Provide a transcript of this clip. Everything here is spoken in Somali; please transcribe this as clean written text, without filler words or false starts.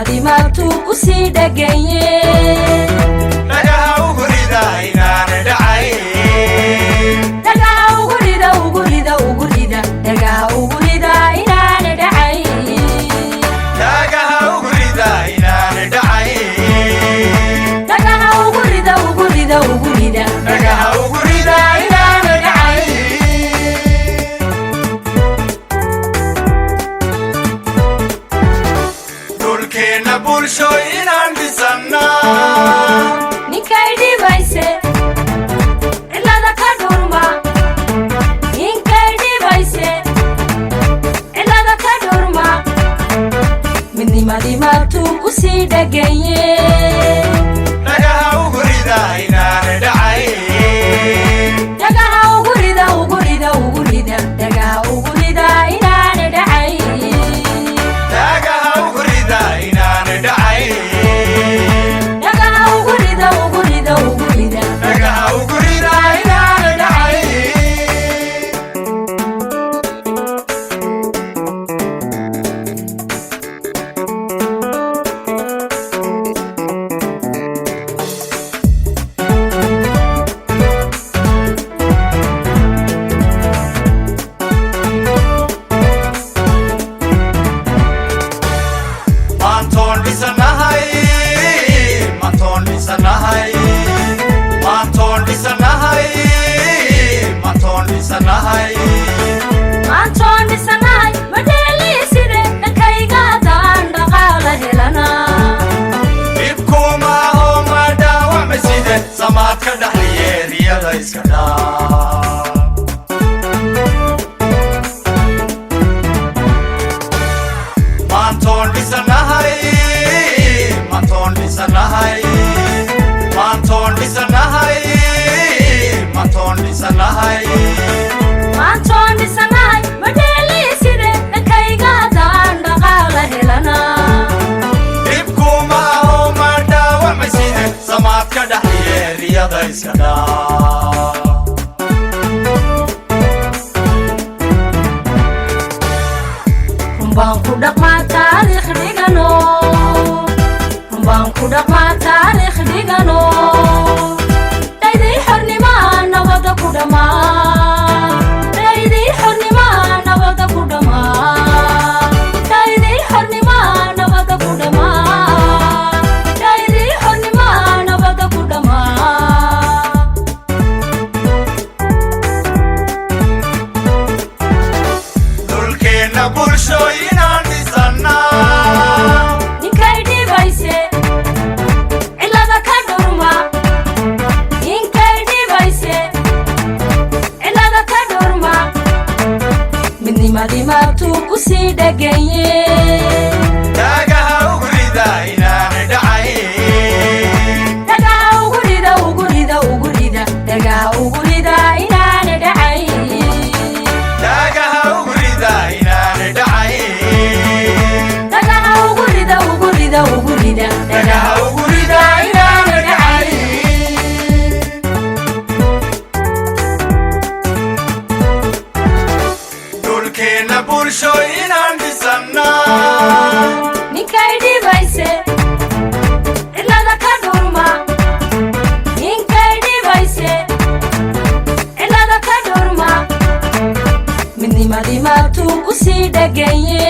midnimadii maabtuu ku sii dhagaye dhagaha ugu rida inaan dhacay dhagaha ugu rida dhagaha ugu rida inaan dhacay dhagaha ugu rida inaan dhacay dhagaha ugu rida dhagaha ugu rida inaan dhacay dhulkeena bulsho inaan dhisannaa ninkay dhibayse cilada ka dhurma ninkay dhibayse cilada ka dhurma midnimadii maabtuu ku sii dhagaye dhagaha ugu rida inaan dhacay dhagaha ugu rida dhagaha ugu rida inaan dhacay dhagaha ugu rida inaan dhacay dhagaha ugu rida dhagaha ugu rida inaan dhacay maantoon dhisanahay maantoon dhisanahay maantoon dhisanahay maantoon dhisanahay maantoon dhisanahay madheeliiside dhankayga haddaan dhaqaala helana dhibkuma aho ma dhaawacma side samaadka dhaxliyeeriyada iska dhaa maantoon dhisanahay maantoon dhisanahay maantoon dhisanahay maantoon dhisanahay maantoon dhisanahay madheeliiside dhankayga haddaan dhaqaala helana dhibkuma aho ma dhaawacma side samaadka dhaxliyeeriyada iska dhaa rumbaan ku dhaqmaa taariikh dhigano rumbaan ku dhaqmaa taariikh dhigano dhaydii xornimaa nabada ku dhammaa dhaydii xornimaa nabada ku dhammaa dhaydii xornimaa nabada ku dhammaa dhaydii xornimaa nabada ku dhammaa dhulkeena bulsho inaan dhisannaa ninkay dhibayse cilada ka dhurma ninkay dhibayse cilada ka dhurma midnimadii maabtuu ku sii dhagaye dhagaha ugu rida inaan dhacay dhagaha ugu rida dhagaha ugu rida inaan dhacay dhagaha ugu rida inaan dhacay dhagaha ugu rida dhagaha ugu rida inaan dhacay dhulkeena bulsho inaan dhisannaa ninkay dhibayse cilada ka dhurma ninkay dhibayse cilada ka dhurma midnimadii maabtuu ku sii dhagaye